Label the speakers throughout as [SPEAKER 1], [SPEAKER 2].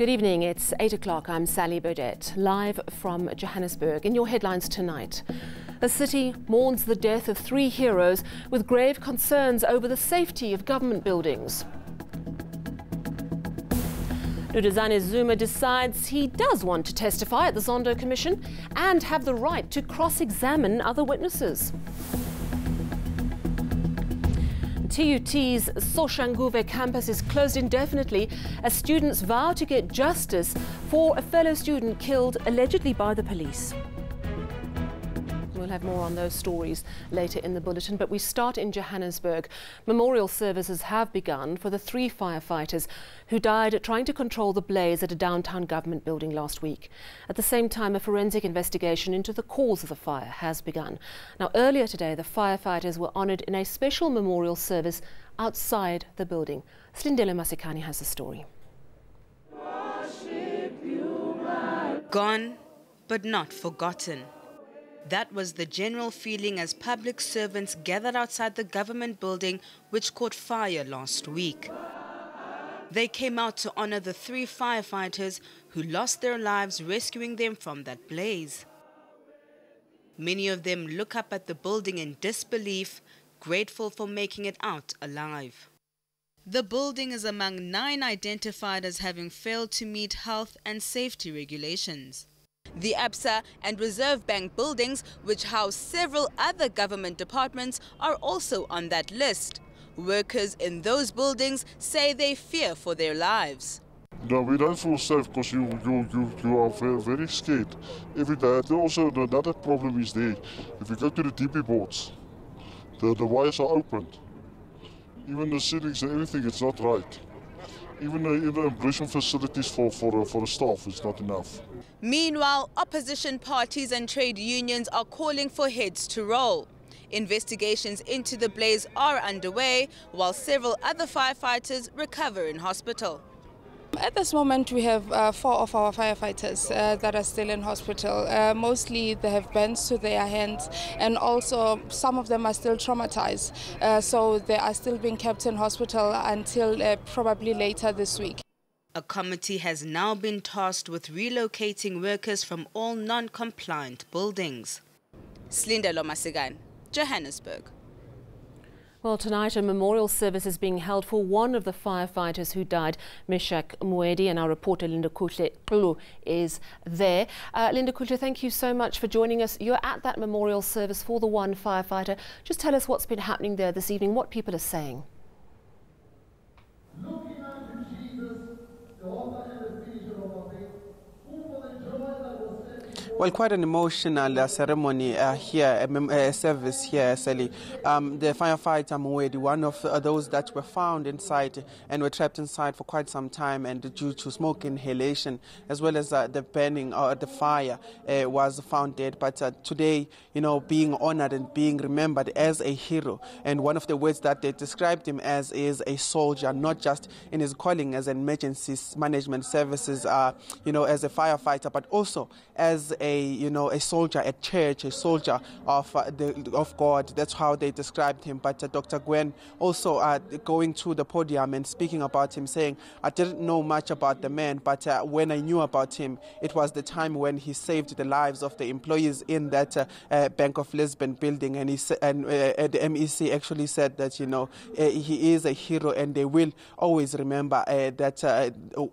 [SPEAKER 1] Good evening, it's 8 o'clock. I'm Sally Burdett, live from Johannesburg. In your headlines tonight, the city mourns the death of 3 heroes with grave concerns over the safety of government buildings. Duduzane Zuma decides he does want to testify at the Zondo Commission and have the right to cross-examine other witnesses. TUT's Soshanguve campus is closed indefinitely as students vow to get justice for a fellow student killed allegedly by the police. We'll have more on those stories later in the bulletin, but we start in Johannesburg. Memorial services have begun for the 3 firefighters who died trying to control the blaze at a downtown government building last week. At the same time, a forensic investigation into the cause of the fire has begun. Now, earlier today, the firefighters were honoured in a special memorial service outside the building. Slindele Masikani has the story.
[SPEAKER 2] Gone, but not forgotten. That was the general feeling as public servants gathered outside the government building which caught fire last week. They came out to honor the 3 firefighters who lost their lives rescuing them from that blaze. Many of them look up at the building in disbelief, grateful for making it out alive. The building is among 9 identified as having failed to meet health and safety regulations. The ABSA and Reserve Bank buildings, which house several other government departments, are also on that list. Workers in those buildings say they fear for their lives.
[SPEAKER 3] No, we don't feel safe because you are very, very scared every day. Also, another problem is there. If you go to the DP boards, the wires are opened. Even the ceilings and everything, it's not right. Even the impression facilities for the staff is not enough.
[SPEAKER 2] Meanwhile, opposition parties and trade unions are calling for heads to roll. Investigations into the blaze are underway, while several other firefighters recover in hospital.
[SPEAKER 4] At this moment, we have 4 of our firefighters that are still in hospital. Mostly they have burns to their hands, and also some of them are still traumatized. So they are still being kept in hospital until probably later this week.
[SPEAKER 2] A committee has now been tasked with relocating workers from all non-compliant buildings. Slindele Masikani, Johannesburg.
[SPEAKER 1] Well, tonight a memorial service is being held for one of the firefighters who died, Meshach Mwedi, and our reporter Linda Kuhle is there. Linda Kuhle, thank you so much for joining us. You're at that memorial service for the one firefighter. Just tell us what's been happening there this evening, what people are saying.
[SPEAKER 5] Well, quite an emotional ceremony here, a service here, Sally. The firefighter Mwedi, one of those that were found inside and were trapped inside for quite some time, and due to smoke inhalation as well as the burning or the fire, was found dead. But today, you know, being honored and being remembered as a hero, and one of the words that they described him as is a soldier, not just in his calling as an emergency management services, you know, as a firefighter, but also as a soldier at church, a soldier of God. That's how they described him. But Dr. Gwen also going to the podium and speaking about him, saying, I didn't know much about the man, but when I knew about him, it was the time when he saved the lives of the employees in that Bank of Lisbon building. And the MEC actually said that, you know, he is a hero, and they will always remember that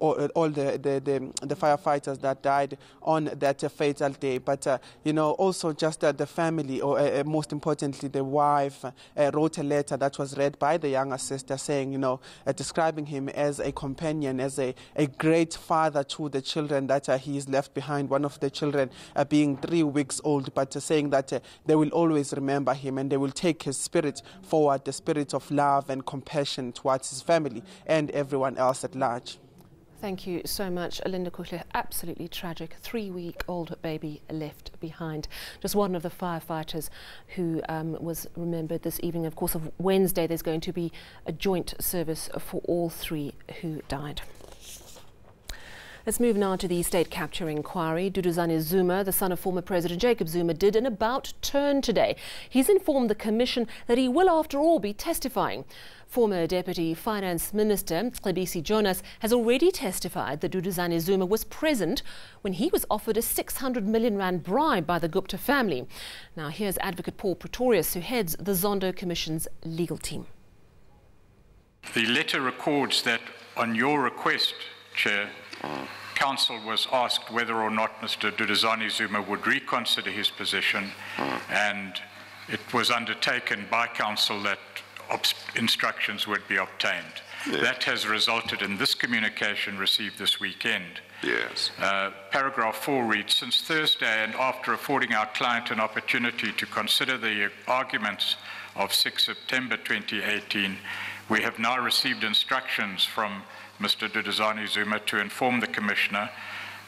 [SPEAKER 5] all the firefighters that died on that fatal day. But, you know, also just the family, or most importantly, the wife, wrote a letter that was read by the younger sister saying, you know, describing him as a companion, as a great father to the children that he is left behind, one of the children being 3 weeks old, but saying that they will always remember him and they will take his spirit forward, the spirit of love and compassion towards his family and everyone else at large.
[SPEAKER 1] Thank you so much, Linda Kuhle. Absolutely tragic. 3-week-old baby left behind. Just one of the firefighters who was remembered this evening. Of course, on Wednesday, there's going to be a joint service for all 3 who died. Let's move now to the state capture inquiry. Duduzane Zuma, the son of former President Jacob Zuma, did an about-turn today. He's informed the Commission that he will, after all, be testifying. Former Deputy Finance Minister Jonas has already testified that Duduzane Zuma was present when he was offered a 600 million rand bribe by the Gupta family. Now here's Advocate Paul Pretorius, who heads the Zondo Commission's legal team.
[SPEAKER 6] The letter records that on your request, Chair, Council was asked whether or not Mr. Duduzane Zuma would reconsider his position, and it was undertaken by Council that instructions would be obtained. Yeah. That has resulted in this communication received this weekend.
[SPEAKER 7] Yes.
[SPEAKER 6] Paragraph 4 reads, since Thursday and after affording our client an opportunity to consider the arguments of 6 September 2018, we have now received instructions from Mr. Duduzane Zuma to inform the Commissioner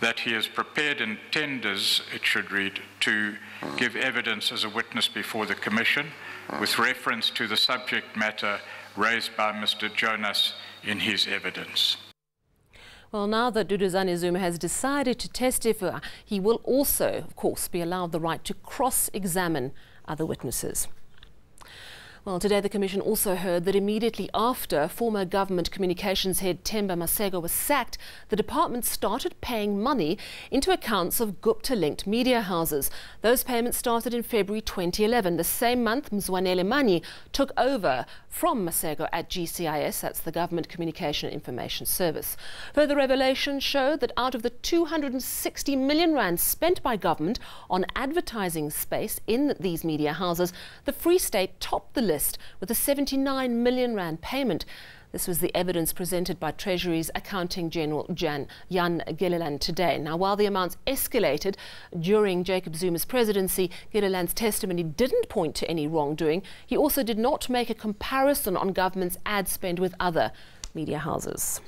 [SPEAKER 6] that he is prepared and tenders, it should read, to give evidence as a witness before the Commission with reference to the subject matter raised by Mr. Jonas in his evidence.
[SPEAKER 1] Well, now that Duduzane Zuma has decided to testify, he will also, of course, be allowed the right to cross-examine other witnesses. Well, today the Commission also heard that immediately after former government communications head Themba Masego was sacked, the department started paying money into accounts of Gupta-linked media houses. Those payments started in February 2011. The same month, Mzwanele Manyi took over from Masego at GCIS, that's the Government Communication Information Service. Further revelations show that out of the 260 million rand spent by government on advertising space in these media houses, the Free State topped the list with a 79 million rand payment. This was the evidence presented by Treasury's Accounting General Jan Gilliland today. Now, while the amounts escalated during Jacob Zuma's presidency, Gilliland's testimony didn't point to any wrongdoing. He also did not make a comparison on government's ad spend with other media houses.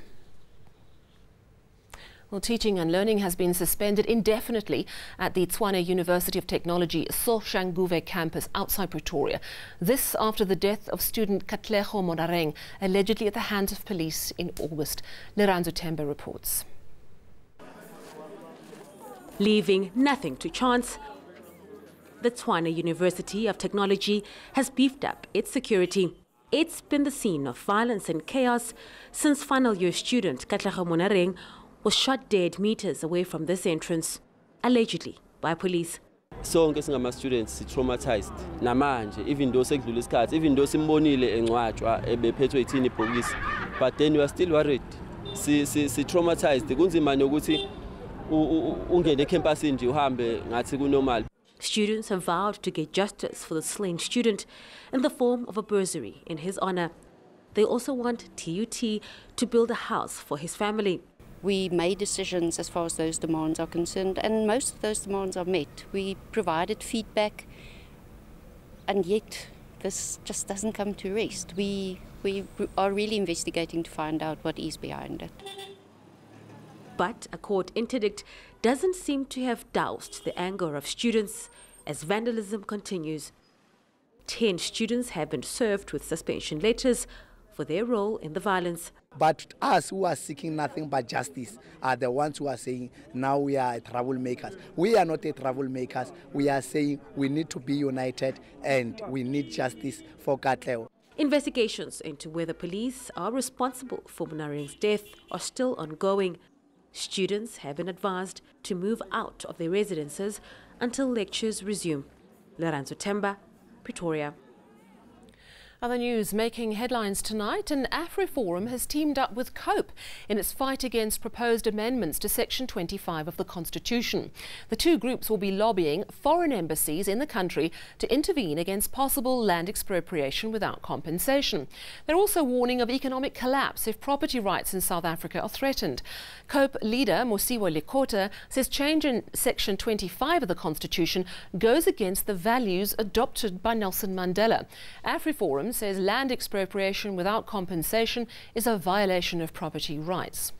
[SPEAKER 1] Well, teaching and learning has been suspended indefinitely at the Tshwane University of Technology Soshanguve campus outside Pretoria. This after the death of student Katlego Monareng, allegedly at the hands of police in August. Leranzo Temba reports.
[SPEAKER 8] Leaving nothing to chance, the Tshwane University of Technology has beefed up its security. It's been the scene of violence and chaos since final year student Katlego Monareng was shot dead meters away from this entrance, allegedly by police.
[SPEAKER 9] Sonke singama students traumatized namanje, even though sekudlula isikhathi, even though simbonile engcwatshwa ebephethwe ithini ibhokisi, but then we are still worried. Si traumatized kunzima nokuthi ungene ecampusini nje uhambe ngathi kunormal.
[SPEAKER 8] Students have vowed to get justice for the slain student in the form of a bursary in his honor. They also want TUT to build a house for his family.
[SPEAKER 10] We made decisions as far as those demands are concerned, and most of those demands are met. We provided feedback, and yet this just doesn't come to rest. We are really investigating to find out what is behind it.
[SPEAKER 8] But a court interdict doesn't seem to have doused the anger of students as vandalism continues. 10 students have been served with suspension letters for their role in the violence.
[SPEAKER 11] But us who are seeking nothing but justice are the ones who are saying now we are troublemakers. We are not troublemakers. We are saying we need to be united and we need justice for Katlego.
[SPEAKER 8] Investigations into whether police are responsible for Monareng's death are still ongoing. Students have been advised to move out of their residences until lectures resume. Leranzo Temba, Pretoria.
[SPEAKER 1] Other news making headlines tonight, an AfriForum has teamed up with COPE in its fight against proposed amendments to Section 25 of the Constitution. The two groups will be lobbying foreign embassies in the country to intervene against possible land expropriation without compensation. They're also warning of economic collapse if property rights in South Africa are threatened. COPE leader Mosiwa Lekota says change in Section 25 of the Constitution goes against the values adopted by Nelson Mandela. AfriForum says land expropriation without compensation is a violation of property rights.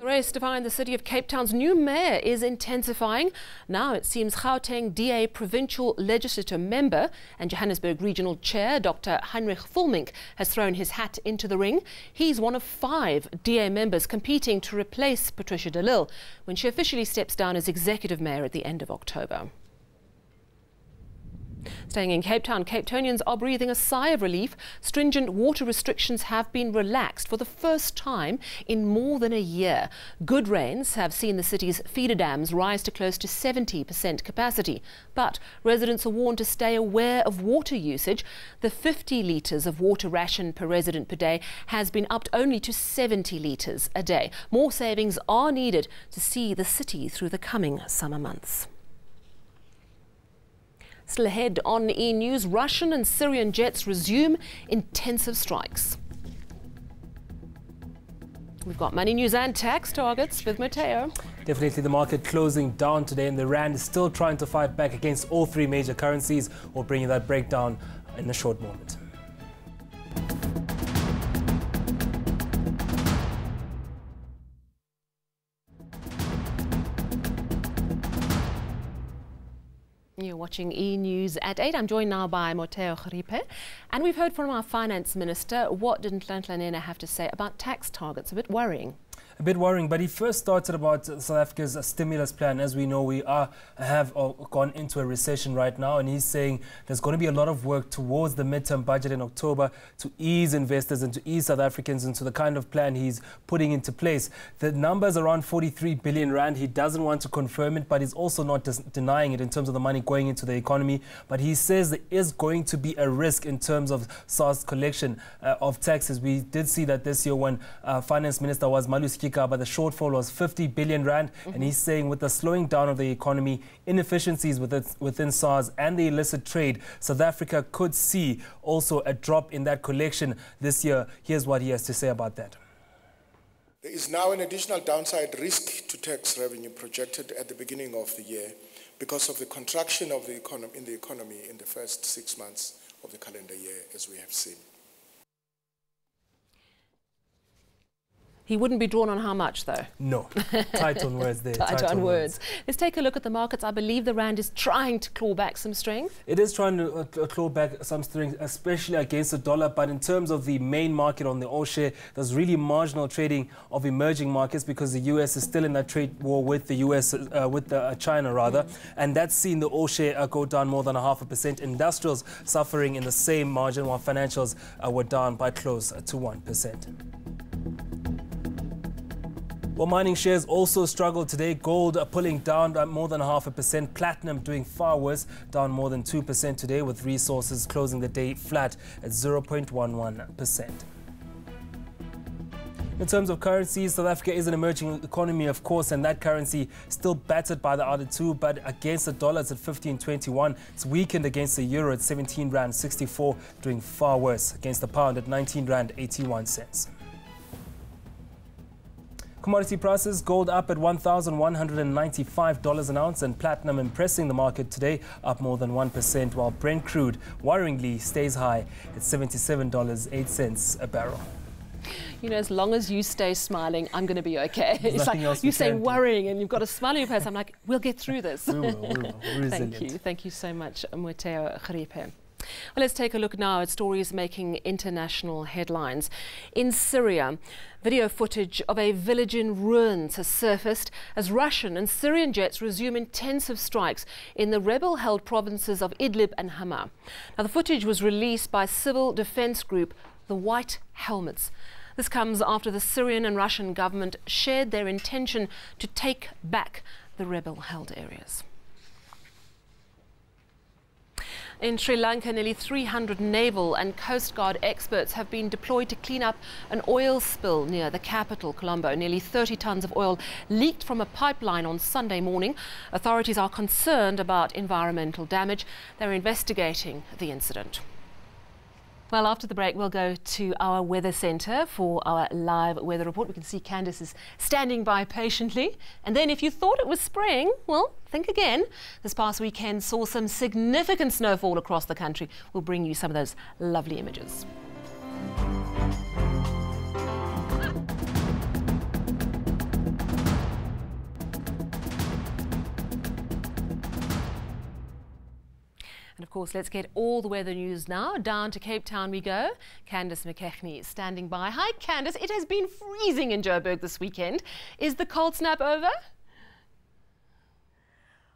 [SPEAKER 1] The race to find the city of Cape Town's new mayor is intensifying. Now it seems Gauteng DA provincial legislature member and Johannesburg regional chair Dr. Heinrich Vulmink has thrown his hat into the ring. He's one of 5 DA members competing to replace Patricia de Lille when she officially steps down as executive mayor at the end of October. Staying in Cape Town, Cape Townians are breathing a sigh of relief. Stringent water restrictions have been relaxed for the first time in more than a year. Good rains have seen the city's feeder dams rise to close to 70% capacity. But residents are warned to stay aware of water usage. The 50 litres of water ration per resident per day has been upped only to 70 litres a day. More savings are needed to see the city through the coming summer months. Still ahead on eNews, Russian and Syrian jets resume intensive strikes. We've got money news and tax targets with Matteo.
[SPEAKER 7] Definitely the market closing down today, and the rand is still trying to fight back against all 3 major currencies. We'll bring you that breakdown in a short moment.
[SPEAKER 1] You're watching eNews at 8. I'm joined now by Matteo Geripe. And we've heard from our finance minister. What did Nhlanhla have to say about tax targets? A bit worrying.
[SPEAKER 7] A bit worrying, but he first started about South Africa's stimulus plan. As we know, we have gone into a recession right now, and he's saying there's going to be a lot of work towards the midterm budget in October to ease investors and to ease South Africans into the kind of plan he's putting into place. The number's around 43 billion rand. He doesn't want to confirm it, but he's also not denying it in terms of the money going into the economy. But he says there is going to be a risk in terms of SARS collection of taxes. We did see that this year when Finance Minister was Malusi, but the shortfall was 50 billion rand. And he's saying with the slowing down of the economy, inefficiencies within SARS and the illicit trade, South Africa could see also a drop in that collection this year. Here's what he has to say about that.
[SPEAKER 12] There is now an additional downside risk to tax revenue projected at the beginning of the year because of the contraction of the economy in the first 6 months of the calendar year, as we have seen.
[SPEAKER 1] He wouldn't be drawn on how much, though.
[SPEAKER 7] No. Tight on words there.
[SPEAKER 1] Tight on words. Let's take a look at the markets. I believe the rand is trying to claw back some strength.
[SPEAKER 7] It is trying to claw back some strength, especially against the dollar. But in terms of the main market on the all share, there's really marginal trading of emerging markets because the US is still in that trade war with the US, China rather. And that's seen the all share go down more than 0.5%. Industrials suffering in the same margin, while financials were down by close to 1%. Well, mining shares also struggled today. Gold pulling down by more than 0.5%. Platinum doing far worse, down more than 2% today, with resources closing the day flat at 0.11%. In terms of currencies, South Africa is an emerging economy, of course, and that currency still battered by the other two, but against the dollar it's at 15.21. It's weakened against the euro at 17 rand 64, doing far worse against the pound at 19 rand 81 cents. Commodity prices, gold up at $1,195 an ounce, and platinum impressing the market today, up more than 1%, while Brent crude worryingly stays high at $77.08 a barrel.
[SPEAKER 1] You know, as long as you stay smiling, I'm going to be okay. It's like you say worrying and you've got a smile on your face. I'm like, we'll get through this.
[SPEAKER 7] We will.
[SPEAKER 1] Thank you so much, Matteo Geripe. Well, let's take a look now at stories making international headlines. In Syria, video footage of a village in ruins has surfaced as Russian and Syrian jets resume intensive strikes in the rebel-held provinces of Idlib and Hama. Now, the footage was released by civil defense group the White Helmets. This comes after the Syrian and Russian government shared their intention to take back the rebel-held areas. In Sri Lanka, nearly 300 naval and coast guard experts have been deployed to clean up an oil spill near the capital, Colombo. Nearly 30 tons of oil leaked from a pipeline on Sunday morning. Authorities are concerned about environmental damage. They're investigating the incident. Well, after the break, we'll go to our weather centre for our live weather report. We can see Candice is standing by patiently. And then if you thought it was spring, well, think again. This past weekend saw some significant snowfall across the country. We'll bring you some of those lovely images. And of course, let's get all the weather news now. Down to Cape Town we go. Candice McKechnie standing by. Hi, Candice. It has been freezing in Joburg this weekend. Is the cold snap over?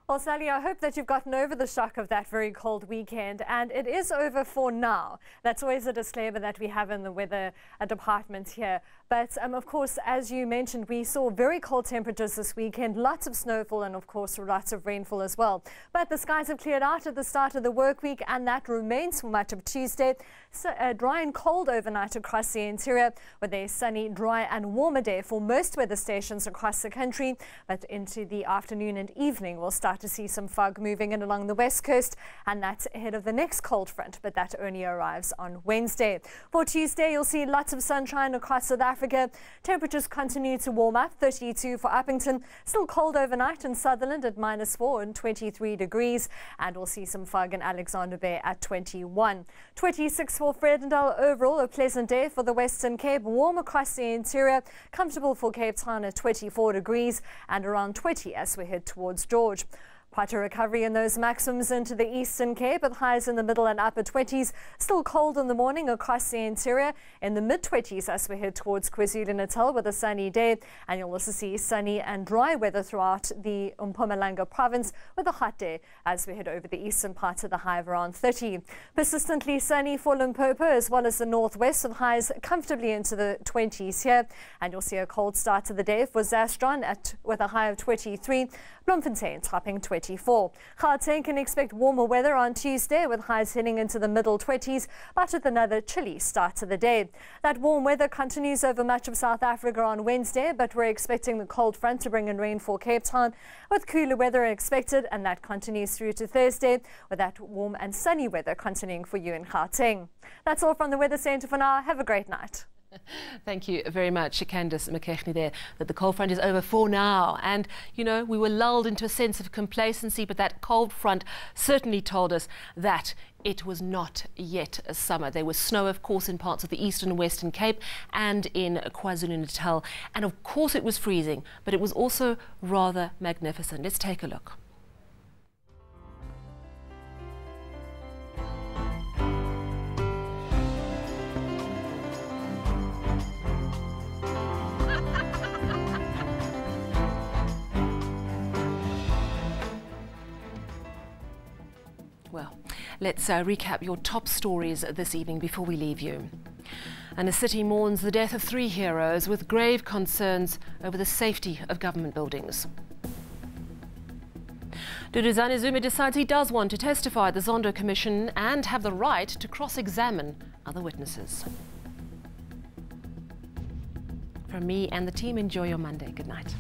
[SPEAKER 13] Well, Sally, I hope that you've gotten over the shock of that very cold weekend, and it is over for now. That's always a disclaimer that we have in the weather department here. But of course, as you mentioned, we saw very cold temperatures this weekend, lots of snowfall and of course lots of rainfall as well. But the skies have cleared out at the start of the work week, and that remains for much of Tuesday. So, dry and cold overnight across the interior, with a sunny, dry and warmer day for most weather stations across the country. But into the afternoon and evening, we'll start to see some fog moving in along the west coast, and that's ahead of the next cold front, but that only arrives on Wednesday. For Tuesday, you'll see lots of sunshine across South Africa. Temperatures continue to warm up. 32 for Uppington, still cold overnight in Sutherland at -4 and 23 degrees, and we'll see some fog in Alexander Bay at 21. 26 for Vredendal. Overall, a pleasant day for the Western Cape, warm across the interior, comfortable for Cape Town at 24 degrees and around 20 as we head towards George. Quite a recovery in those maximums into the Eastern Cape, with highs in the middle and upper 20s. Still cold in the morning across the interior, in the mid-20s as we head towards KwaZulu-Natal with a sunny day. And you'll also see sunny and dry weather throughout the Mpumalanga province, with a hot day as we head over the eastern parts of the high of around 30. Persistently sunny for Limpopo as well as the northwest, with highs comfortably into the 20s here. And you'll see a cold start to the day for Zastron with a high of 23. Bloemfontein topping 24. Gauteng can expect warmer weather on Tuesday, with highs heading into the middle 20s, but with another chilly start to the day. That warm weather continues over much of South Africa on Wednesday, but we're expecting the cold front to bring in rain for Cape Town, with cooler weather expected, and that continues through to Thursday, with that warm and sunny weather continuing for you in Gauteng. That's all from the Weather Centre for now. Have a great night.
[SPEAKER 1] Thank you very much, Candice McKechnie there, that the cold front is over for now. And, you know, we were lulled into a sense of complacency, but that cold front certainly told us that it was not yet a summer. There was snow, of course, in parts of the Eastern and Western Cape and in KwaZulu-Natal. And, of course, it was freezing, but it was also rather magnificent. Let's take a look. Well, let's recap your top stories this evening before we leave you. And the city mourns the death of 3 heroes, with grave concerns over the safety of government buildings. Duduzane Zuma decides he does want to testify at the Zondo Commission and have the right to cross-examine other witnesses. From me and the team, enjoy your Monday. Good night.